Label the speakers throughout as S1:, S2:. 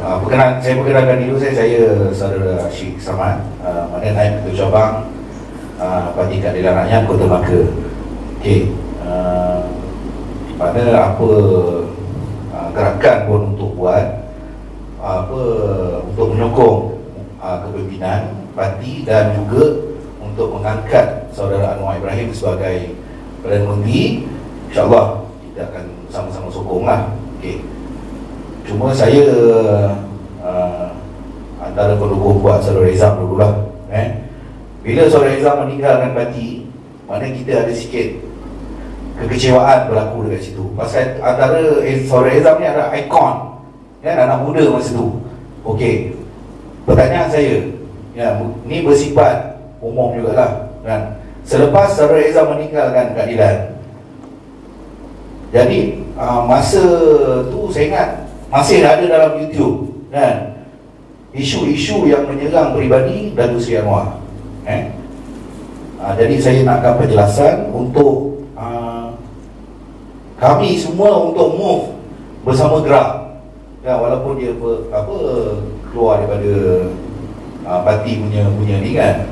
S1: Saya perkenalkan dulu, saya Saudara Syed Samad, mana Naib Ketua Cabang Parti Keadilan Rakyat Kota Melaka. Okey, pada apa gerakan pun untuk buat untuk menyokong kepimpinan parti dan juga untuk mengangkat Saudara Anwar Ibrahim sebagai Perdana Menteri. InsyaAllah kita akan sama-sama sokonglah. Okey. Cuma saya antara pendukung buat Saudara Izam dululah. Bila Saudara Izam meninggalkan parti, mana kita ada sikit kekecewaan berlaku dekat situ. Pasal antara Saudara Izam ni ada ikon, anak muda masa tu. Okey. Pertanyaan saya, ni bersifat umum jugalah kan. Selepas Saudara Izam meninggalkan keadilan, jadi masa tu saya ingat masih ada dalam YouTube kan, isu-isu yang menyerang peribadi Datuk Seri Anwar. Jadi saya nakkan penjelasan untuk kami semua untuk move bersama gerak ya, walaupun dia keluar daripada parti punya ni kan.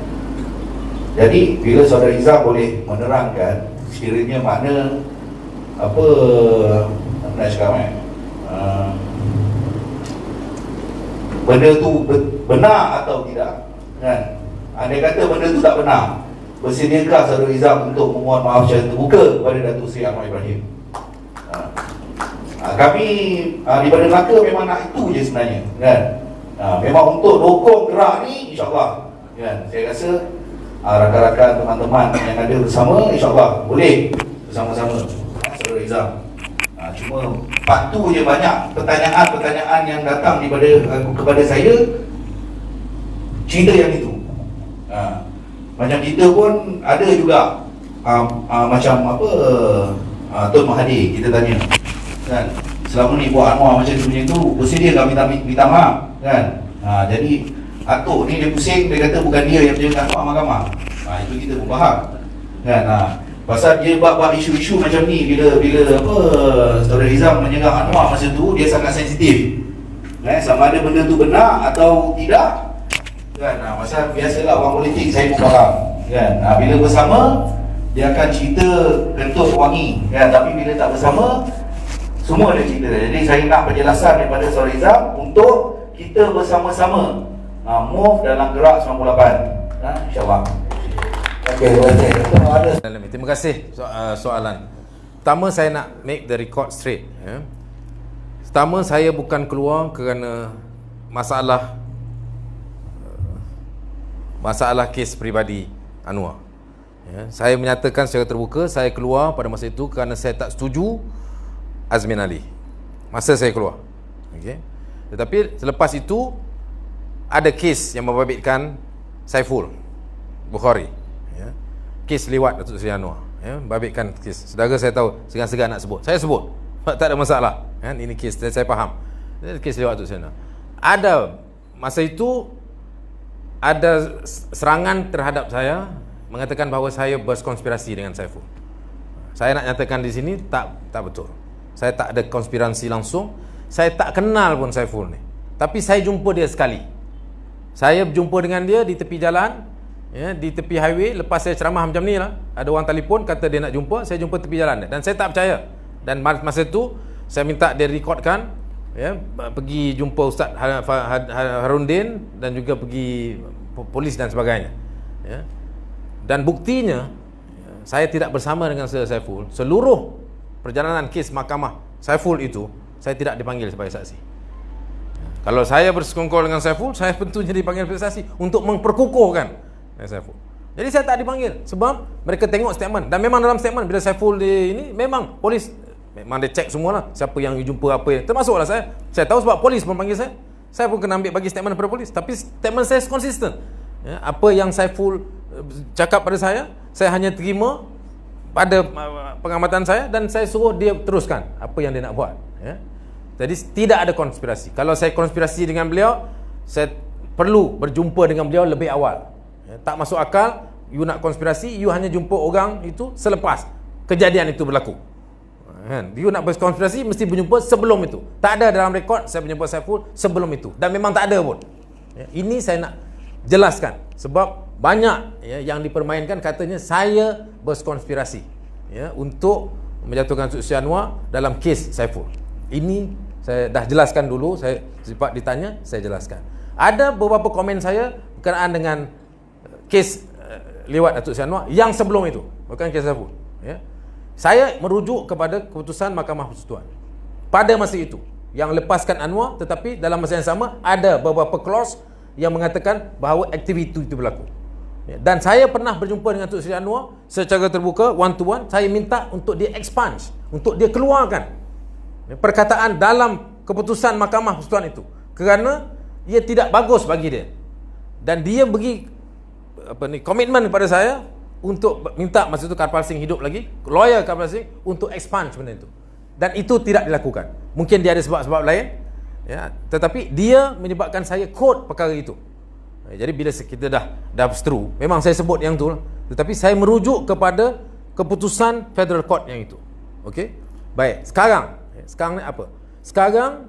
S1: Jadi bila Saudara Izam boleh menerangkan sekiranya makna apa nak cakap benda tu benar atau tidak kan. Andai kata benda tu tak benar, bersediakah Saudara Izam untuk memohon maaf secara terbuka kepada Datuk Seri Anwar Ibrahim? Kami di Badan Melaka memang nak itu je sebenarnya kan. Memang untuk dokong gerak ni, insyaAllah kan. Saya rasa rakan-rakan teman-teman yang ada bersama, insyaAllah boleh bersama-sama Saudara Izam. Cuma waktu je banyak pertanyaan-pertanyaan yang datang kepada saya, cerita yang itu. Macam kita pun ada juga macam apa Tun Mahathir kita tanya kan, selama ni buat Anwar macam tu punya tu, bersedia tak minta maaf kan. Jadi Atuk ni dia pusing, dia kata bukan dia yang menjaga Anwar mahkamah. Itu kita pun faham kan. Pasal dia buat isu-isu macam ni, bila apa Saudara Izam menyerang Anwar masa tu, dia sangat sensitif sama ada benda tu benar atau tidak kan. Pasal biasalah orang politik, saya pun faham kan. Bila bersama dia akan cerita kentut wangi kan, tapi bila tak bersama semua ada cerita. Jadi saya nak penjelasan daripada Saudara Izam untuk kita bersama-sama move dalam gerak 98 insyaAllah. Okay,
S2: terima kasih soalan. Pertama, saya nak make the record straight. Pertama, saya bukan keluar kerana masalah kes peribadi Anwar. Saya menyatakan secara terbuka, saya keluar pada masa itu kerana saya tak setuju Azmin Ali masa saya keluar. Tetapi selepas itu ada kes yang membabitkan Saiful Bukhari, kes lewat Datuk Seri Anwar, babitkan kes. Saudara saya tahu, segan-segan nak sebut, saya sebut, tak ada masalah kan. Ini kes, saya faham, kes lewat Datuk Seri Anwar. Ada masa itu ada serangan terhadap saya, mengatakan bahawa saya berkonspirasi dengan Saiful. Saya nak nyatakan di sini tak betul. Saya tak ada konspirasi langsung. Saya tak kenal pun Saiful ni, tapi saya jumpa dia sekali. Saya berjumpa dengan dia di tepi jalan, di tepi highway. Lepas saya ceramah macam ni lah, ada orang telefon kata dia nak jumpa. Saya jumpa tepi jalan dia, dan saya tak percaya. Dan masa tu saya minta dia rekodkan, pergi jumpa Ustaz Harundin dan juga pergi polis dan sebagainya. Dan buktinya saya tidak bersama dengan Saiful. Seluruh perjalanan kes mahkamah Saiful itu, saya tidak dipanggil sebagai saksi. Kalau saya bersekongkol dengan Saiful, saya tentunya dipanggil sebagai saksi untuk memperkukuhkan Saiful. Jadi saya tak dipanggil sebab mereka tengok statement, dan memang dalam statement bila Saiful ini memang polis memang dia cek semualah, siapa yang jumpa apa yang, termasuklah saya. Saya tahu sebab polis memanggil saya. Saya pun kena ambil bagi statement daripada polis, tapi statement saya konsisten. Apa yang Saiful cakap pada saya hanya terima pada pengamatan saya, dan saya suruh dia teruskan apa yang dia nak buat. Jadi tidak ada konspirasi. Kalau saya konspirasi dengan beliau, saya perlu berjumpa dengan beliau lebih awal. Tak masuk akal you nak konspirasi, you hanya jumpa orang itu selepas kejadian itu berlaku. Kan? You nak berkonspirasi mesti berjumpa sebelum itu. Tak ada dalam rekod saya berjumpa Saiful sebelum itu. Dan memang tak ada pun. Ya, ini saya nak jelaskan. Sebab banyak yang dipermainkan katanya saya berkonspirasi untuk menjatuhkan Datuk Seri Anwar dalam kes Saiful. Ini saya dah jelaskan dulu. Saya sempat ditanya, saya jelaskan. Ada beberapa komen saya berkenaan dengan kes lewat Datuk Seri Anwar yang sebelum itu, bukan kes Saiful. Saya merujuk kepada keputusan Mahkamah Persekutuan pada masa itu yang lepaskan Anwar, tetapi dalam masa yang sama ada beberapa clause yang mengatakan bahawa aktiviti itu berlaku. Dan saya pernah berjumpa dengan Datuk Seri Anwar secara terbuka, one to one. Saya minta untuk dia expunge, untuk dia keluarkan perkataan dalam keputusan Mahkamah Persekutuan itu, kerana ia tidak bagus bagi dia. Dan dia bagi komitmen kepada saya untuk minta masa itu Karpal Singh hidup lagi, lawyer Karpal Singh, untuk expunge benda itu. Dan itu tidak dilakukan. Mungkin dia ada sebab-sebab lain, tetapi dia menyebabkan saya quote perkara itu. Jadi bila kita dah seteru, memang saya sebut yang tu lah. Tetapi saya merujuk kepada keputusan Federal Court yang itu. Okey? Baik, sekarang ni apa? Sekarang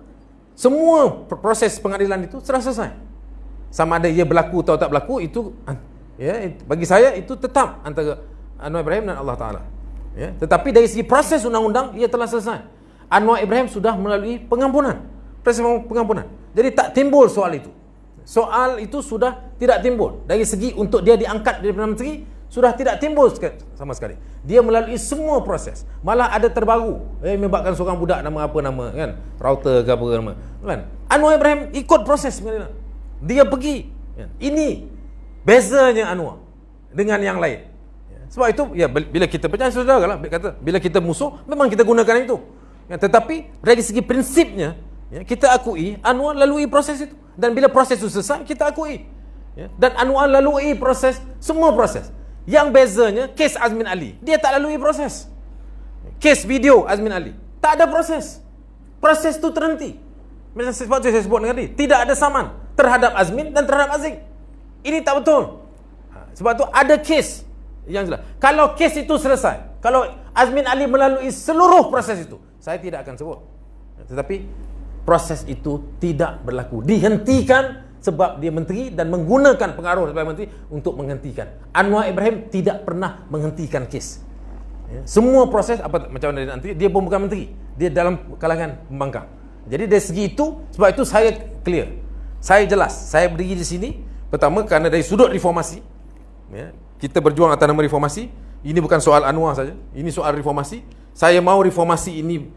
S2: semua proses pengadilan itu sudah selesai. Sama ada ia berlaku atau tak berlaku, itu bagi saya itu tetap antara Anwar Ibrahim dan Allah Ta'ala. Tetapi dari segi proses undang-undang, ia telah selesai. Anwar Ibrahim sudah melalui pengampunan, proses pengampunan. Jadi tak timbul soal itu. Soal itu sudah tidak timbul. Dari segi untuk dia diangkat dari Perdana Menteri, sudah tidak timbul sama sekali. Dia melalui semua proses. Malah ada terbaru, menyebabkan seorang budak nama apa nama, kan? Router ke apa nama, kan? Anwar Ibrahim ikut proses pengadilan. Dia pergi. Ini bezanya Anwar dengan yang lain. Sebab itu, bila kita percaya saudara lah, kata, bila kita musuh, memang kita gunakan itu. Tetapi dari segi prinsipnya, kita akui Anwar lalui proses itu. Dan bila proses itu selesai, kita akui. Dan Anwar lalui proses, semua proses. Yang bezanya, kes Azmin Ali, dia tak lalui proses. Kes video Azmin Ali, tak ada proses. Proses itu terhenti. Sebab itu saya sebut tadi, tidak ada saman terhadap Azmin dan terhadap Aziz. Ini tak betul. Sebab tu ada kes yang jelas. Kalau kes itu selesai, kalau Azmin Ali melalui seluruh proses itu, saya tidak akan sebut. Tetapi proses itu tidak berlaku. Dihentikan sebab dia menteri dan menggunakan pengaruh sebagai menteri untuk menghentikan. Anwar Ibrahim tidak pernah menghentikan kes. Semua proses macam mana nanti, dia pun bukan menteri. Dia dalam kalangan pembangkang. Jadi dari segi itu, sebab itu saya clear. Saya jelas. Saya berdiri di sini pertama kerana dari sudut reformasi, kita berjuang atas nama reformasi. Ini bukan soal Anwar saja, ini soal reformasi. Saya mahu reformasi ini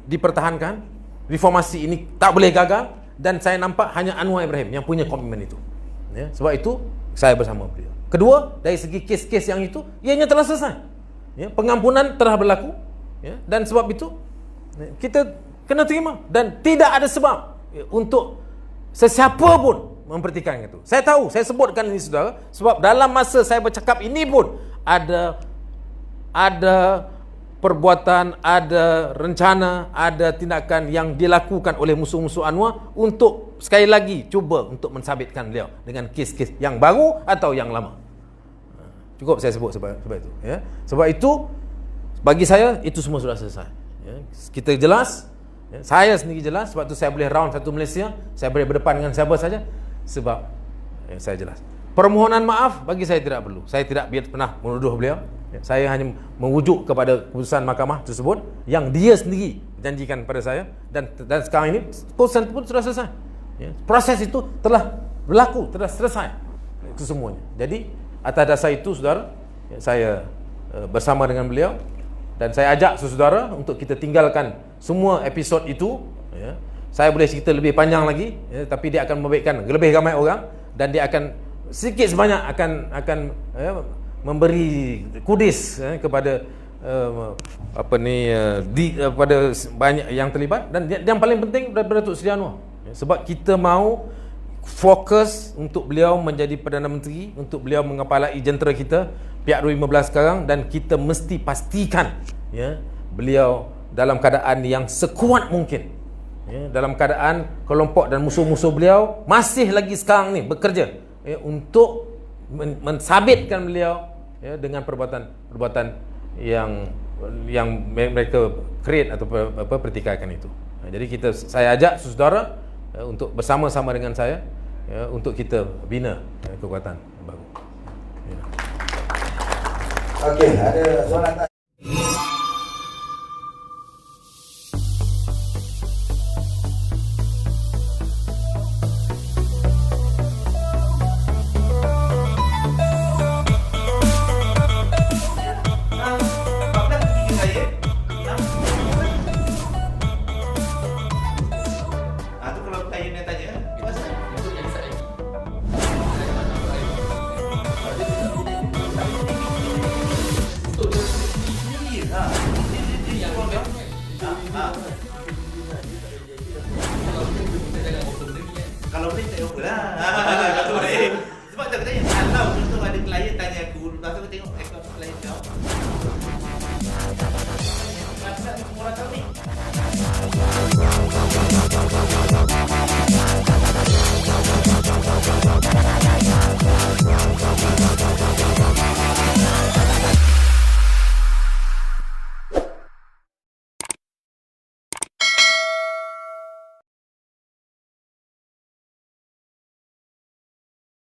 S2: dipertahankan, reformasi ini tak boleh gagal. Dan saya nampak hanya Anwar Ibrahim yang punya komitmen itu. Sebab itu saya bersama beliau. Kedua, dari segi kes-kes yang itu, ianya telah selesai. Pengampunan telah berlaku. Dan sebab itu kita kena terima. Dan tidak ada sebab untuk sesiapa pun mempertikaikan itu. Saya tahu, saya sebutkan ini saudara, sebab dalam masa saya bercakap ini pun ada perbuatan, ada rencana, ada tindakan yang dilakukan oleh musuh-musuh Anwar untuk sekali lagi cuba untuk mensabitkan beliau dengan kes-kes yang baru atau yang lama. Cukup saya sebut sebab itu. Sebab itu bagi saya itu semua sudah selesai. Kita jelas. Saya sendiri jelas. Sebab itu saya boleh round satu Malaysia. Saya boleh berdepan dengan siapa saja. Sebab saya jelas. Permohonan maaf bagi saya tidak perlu. Saya tidak pernah menuduh beliau. Saya hanya merujuk kepada keputusan mahkamah tersebut yang dia sendiri janjikan kepada saya. Dan sekarang ini keputusan pun sudah selesai. Proses itu telah berlaku, telah selesai kesemuanya. Jadi atas dasar itu saudara, saya bersama dengan beliau. Dan saya ajak saudara untuk kita tinggalkan semua episod itu. Saya boleh cerita lebih panjang lagi, tapi dia akan membaikkan lebih ramai orang. Dan dia akan sedikit sebanyak akan memberi kudis kepada kepada banyak yang terlibat. Dan yang paling penting daripada Datuk Seri Anwar, sebab kita mahu fokus untuk beliau menjadi Perdana Menteri, untuk beliau mengepalai jentera kita pihak 2015 sekarang. Dan kita mesti pastikan beliau dalam keadaan yang sekuat mungkin, dalam keadaan kelompok dan musuh-musuh beliau masih lagi sekarang ni bekerja untuk mensabitkan beliau dengan perbuatan yang yang mereka create atau pertikaikan itu. Jadi saya ajak saudara untuk bersama-sama dengan saya untuk kita bina kekuatan baru.
S1: Okey, ada soalan tak?
S3: Kalau boleh tak apa lah. Sebab tak bertanya.